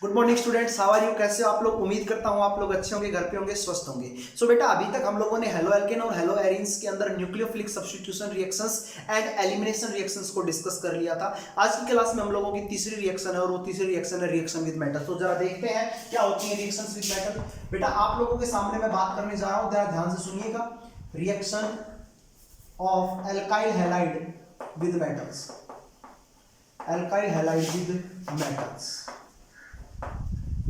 Good morning students, how are you? कैसे हो आप लोग? उम्मीद करता हूँ आप लोग अच्छे होंगे, घर पे होंगे, स्वस्थ होंगे। सो बेटा, अभी तक हम लोगों ने हेलो एल्केन और हेलो एरीन्स के अंदर nucleophilic substitution reactions and elimination reactions को डिस्कस कर लिया था। आज की क्लास में हम लोगों की तीसरी रिएक्शन है और वो तीसरी रिएक्शन है रिएक्शन विद मेटल। तो जरा देखते हैं क्या होती है रिएक्शंस विद मेटल। बेटा, आप लोगों के सामने मैं बात करने जा रहा हूँ, जरा ध्यान से सुनिएगा। Reaction of alkyl halide with metals, alkyl halide with metals.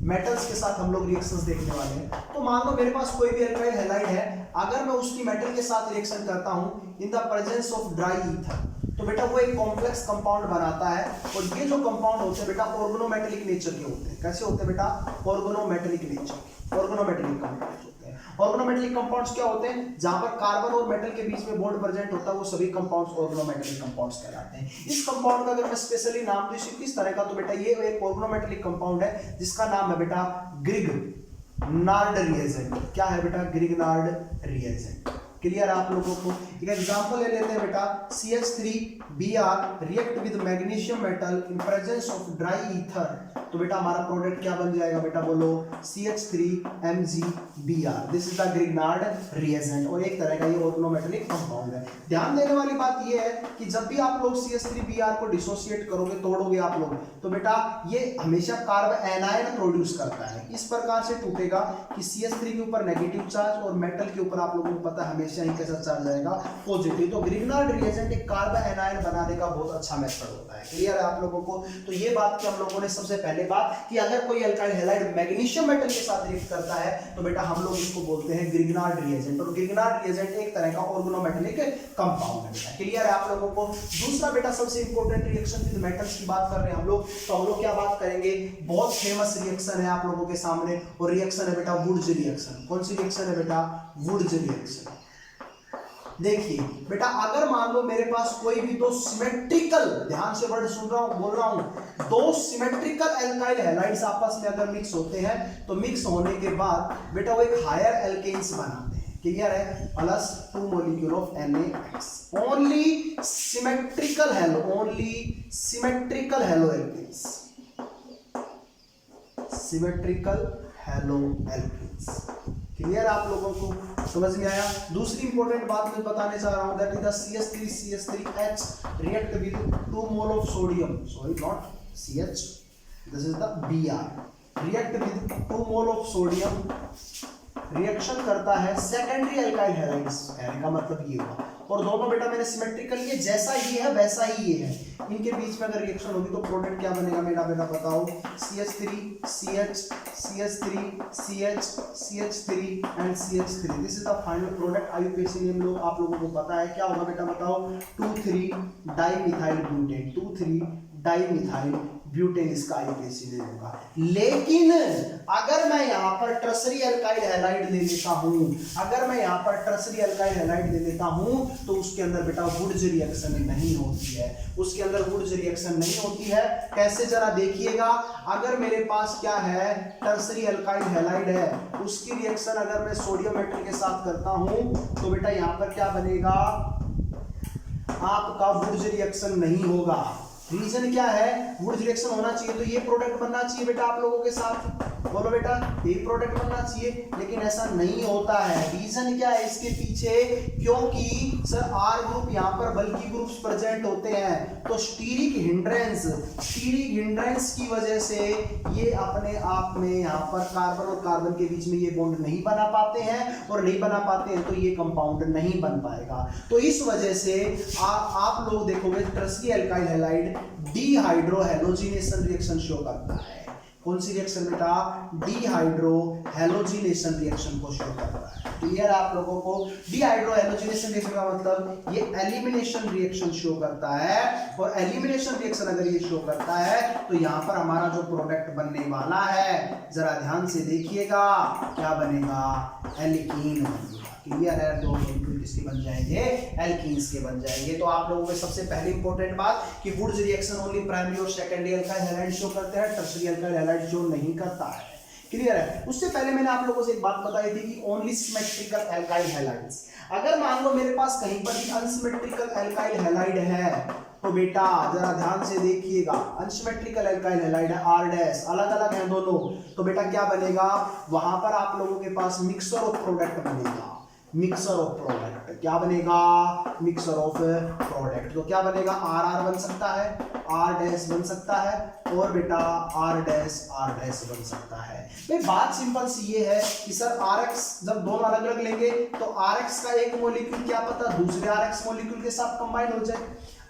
Metals के साथ हम लोग रिएक्शंस देखने वाले हैं। तो मान लो मेरे पास कोई भी एल्काइल हैलाइड है, अगर मैं उसकी मेटल के साथ रिएक्शन करता हूं in the presence of dry ether, तो बेटा वो एक कॉम्प्लेक्स कंपाउंड बनाता है। और ये जो कंपाउंड होते हैं बेटा ऑर्गेनोमेटेलिक नेचर के होते हैं। कैसे होते हैं बेटा? ऑर्गेनोमेटेलिक नेचर, ऑर्गेनोमेटेलिक कंपाउंड्स होते हैं। ऑर्गेनोमेटेलिक कंपाउंड्स क्या होते हैं? जहां पर कार्बन और मेटल के बीच में बॉन्ड प्रेजेंट होता है वो सभी कंपाउंड्स ऑर्गेनोमेटेलिक कंपाउंड्स कहलाते हैं। इस कंपाउंड का अगर मैं स्पेशली नाम दूं किस तरह का, तो बेटा ये एक ऑर्गेनोमेटेलिक कंपाउंड है जिसका नाम है बेटा ग्रिग्नार्ड रिएजेंट। क्या है बेटा? Grignard reagent. क्लियर है आप लोगों को? एक एग्जांपल ले लेते हैं बेटा, CH3Br react with magnesium metal in presence of dry ether. तो बेटा हमारा प्रोडक्ट क्या बन जाएगा बेटा? बोलो, CH3MgBr। This is the Grignard reagent और एक तरह का ये ऑर्गेनोमेटेलिक कंपाउंड है। ध्यान देने वाली बात ये है कि जब भी आप लोग CH3Br को डिसोसिएट करोगे, तोड़ोगे आप लोग, तो बेटा ये हमेशा कार्बन एनायन प्रोड्यूस करता है। इस प्रकार से टूटेगा कि CH3 के ऊपर नेगेटिव चार्ज और मेटल के ऊपर आप लोगों को पता है हमेशा ही कैसा चार्ज आएगा? पॉजिटिव। तो ग्रिग्नार्ड रिएजेंट एक कार्बन एनायन बनाने का बहुत अच्छा मेथड होता है। क्लियर है आप लोगों को? तो ये बात की हम लोगों ने सबसे पहले बात कि अगर कोई एल्काइल हैलाइड मैग्नीशियम मेटल के साथ रिएक्ट करता है तो बेटा हम लोग इसको बोलते हैं ग्रिग्नार्ड रिएजेंट। और ग्रिग्नार्ड रिएजेंट एक तरह का ऑर्गेनोमेटेलिक कंपाउंड है बेटा। क्लियर है आप लोगों को? दूसरा बेटा सबसे इंपॉर्टेंट रिएक्शन विद मेटल्स की बात कर रहे हैं हम लोग, तो हम लोग क्या बात करेंगे? बहुत फेमस रिएक्शन है आप लोगों के सामने और रिएक्शन है बेटा वुड्स रिएक्शन। कौन सी रिएक्शन है बेटा? Wurtz reaction. देखिए बेटा, अगर मान लो मेरे पास कोई भी दो सिमेट्रिकल, ध्यान से वर्ड सुन रहा हूं, बोल रहा हूं, दो सिमेट्रिकल एल्काइल हैलाइड्स आपस में अगर मिक्स होते हैं तो मिक्स होने के बाद बेटा वो एक हायर एल्केन्स बनाते हैं। क्लियर है? Plus 2 molecule of NaX। Only symmetrical halo, only symmetrical halo alkenes, symmetrical halo alkenes. Clear आप लोगों को? समझ में आया? दूसरी इंपॉर्टेंट बात मैं बताने चाह रहा हूं, that is the CH3CH3H react with 2 mole of sodium, sorry not CH, this is the Br react with 2 mole of sodium, reaction करता है सेकेंडरी एल्काइल हैलाइड्स। कहने का मतलब ये हुआ, और दोनों बेटा मेरे सिमेट्रिकल, ये जैसा ये है वैसा ही ये है। इनके बीच में अगर रिएक्शन होगी तो प्रोडक्ट क्या बनेगा मेरा बेटा? बताओ। CH3CH CH3 CH CH3 and CH3। This is the final product. IUPAC name लोग आप लोगों को पता है क्या होगा बेटा? बताओ। 2,3 डाइमिथाइल ब्यूटेन, 2,3 डाइमिथाइल ब्यूटेन इसका IUPAC नेम होगा। लेकिन अगर मैं यहाँ पर टर्सरी एल्काइल हैलाइड ले लेता हूँ, अगर मैं यहाँ पर टर्सरी एल्काइल हैलाइड ले लेता हूँ तो उसके अंदर बेटा वुड्स रिएक्शन नहीं होती है, उसके अंदर वुड्स रिएक्शन नहीं होती है। कैसे? जरा देखिएगा। अगर मेरे पास क्या है? टर्सरी एल्काइल हैलाइड है, उसकी रिएक्शन अगर मैं सोडियम मेटल के साथ करता हूँ तो बेटा यहाँ पर क्या बनेगा? आपका वुड्स रिएक्शन नहीं होगा। रीजन क्या है? वुड्स रिएक्शन होना चाहिए तो ये प्रोडक्ट बनना चाहिए बेटा आप लोगों के साथ। बोलो बेटा, ये प्रोडक्ट बनना चाहिए, लेकिन ऐसा नहीं होता है। रीजन क्या है इसके पीछे? क्योंकि सर R ग्रुप यहाँ पर बल्कि ग्रुप्स प्रेजेंट होते हैं, तो स्टीरिक हिंड्रेंस की वजह से ये अपने आप में यहाँ पर कार्बन और कार्बन के बीच में ये बॉन्ड नहीं बना पाते हैं, और नहीं बना पाते हैं तो ये कंपाउंड नहीं बन पाएगा। तो इस वजह से आप लोग देखोगे tertiary alkyl halide dehydro halogenation reaction show करता है। कौन सी रिएक्शन बेटा? डिहाइड्रो हैलोजिनेशन रिएक्शन को शो करता है। क्लियर है आप लोगों को? डिहाइड्रो हैलोजिनेशन रिएक्शन का मतलब ये एलिमिनेशन रिएक्शन शो करता है, और एलिमिनेशन रिएक्शन अगर ये शो करता है तो यहाँ पर हमारा जो प्रोडक्ट बनने वाला है, जरा ध्यान से देखिएगा, क्या बनेगा? एल्कीन बनेगा। क्लियर है? दो मॉलिक्यूल किसके बन जाएंगे? एल्कीन्स के बन जाएंगे। तो आप लोगों को सबसे पहली इंपॉर्टेंट बात कि वुड्स रिएक्शन ओनली प्राइमरी और सेकेंडरी एल्काइल हैलाइड शो करते हैं, टर्सरी एल्काइल हैलाइड शो नहीं करता है। क्लियर है। उससे पहले मैंने आप लोगों से एक बात बताई थी कि ओनली सिमेट्रिकल एल्काइल हैलाइड्स, अगर मान लो मेरे पास कहीं पर भी अनसिमेट्रिकल एल्काइल हैलाइड है तो बेटा जरा ध्यान से देखिएगा, अनसिमेट्रिकल एल्काइल हैलाइड है R डैश, अलग अलग है दोनों, तो बेटा क्या बनेगा, वहां पर आप लोगों के पास मिक्सर ऑफ प्रोडक्ट बनेगा, मिक्सर ऑफ प्रोडक्ट क्या बनेगा, मिक्सर ऑफ प्रोडक्ट। तो क्या बनेगा, आर आर बन सकता है, आर डैश बन सकता है, और बेटा आर डैश बन सकता है। भाई बात सिंपल सी ये है कि सर आर एक्स जब दोनों अलग अलग लेंगे तो आर एक्स का एक मॉलिक्यूल क्या पता दूसरे आर एक्स मॉलिक्यूल के साथ कंबाइन हो जाए,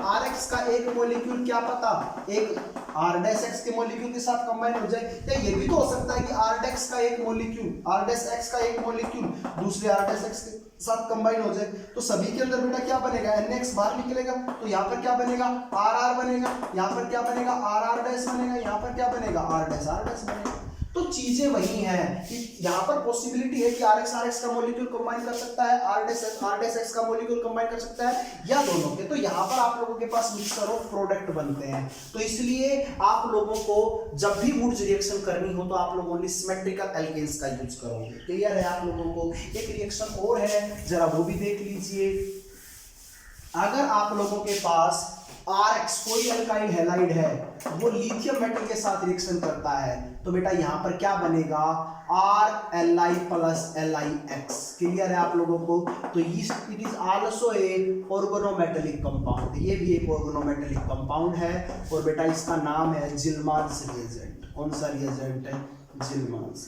आर एक्स का एक मॉलिक्यूल क्या पता एक आर डैश एक्स के मॉलिक्यूल के साथ कंबाइन हो जाए। या ये भी तो हो सकता है कि आर डैश का एक मॉलिक्यूल, आर डैश एक्स का एक मॉलिक्यूल दूसरे आर डैश एक्स के साथ कंबाइन हो जाए, तो सभी के अंदर बेटा क्या बनेगा, NX बाहर निकलेगा, तो यहाँ पर क्या बनेगा, आर आर बनेगा, यहाँ पर क्या बनेगा, आर आर डैश बनेगा, यहाँ पर क्या बनेगा, आर डैश बनेगा। तो चीजें वही हैं कि यहाँ पर पॉसिबिलिटी है कि आर एक्स का मॉलिक्यूल कंबाइन कर सकता है, आर डैश एक्स का मॉलिक्यूल कंबाइन कर सकता है, या दोनों के। तो यहाँ पर आप लोगों के पास मिक्सचर ऑफ प्रोडक्ट बनते हैं। तो इसलिए आप लोगों को जब भी वुड्स रिएक्शन करनी हो तो आप लोग ओनली सिमेट्रिकल एल्केन्स का यूज करोगे। क्लियर है आप लोगों को। एक रिएक्शन और है, जरा वो भी देख लीजिए। अगर आप लोगों के पास RX कोई अल्काइल हैलाइड है, वो लिथियम मेटल के साथ रिएक्शन करता है, तो बेटा यहाँ पर क्या बनेगा, RLi प्लस LiX। क्लियर है आप लोगों को। तो it is also a organometallic compound, ये भी एक ऑर्गेनोमेटेलिक कंपाउंड है, और बेटा इसका नाम है जिल्मान्स रिएजेंट। कौन सा रिएजेंट है, जिल्मान्स।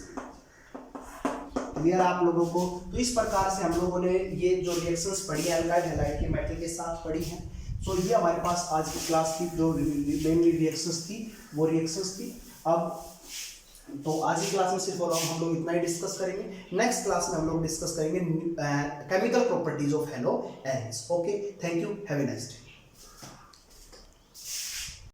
क्लियर आप लोगों को। तो इस प्रकार से हम लोगों ने ये जो रिएक्शंस पढ़ी है अल्काइल हैलाइड के मेटल के साथ पढ़ी हैं। तो ये हमारे पास आज की क्लास की जो मेनली रिएक्शंस थी वो रिएक्शंस थी। अब तो आज की क्लास में सिर्फ और हम लोग इतना ही डिस्कस करेंगे। नेक्स्ट क्लास में हम लोग डिस्कस करेंगे chemical properties of hello arenes. Okay, thank you, have a nice day.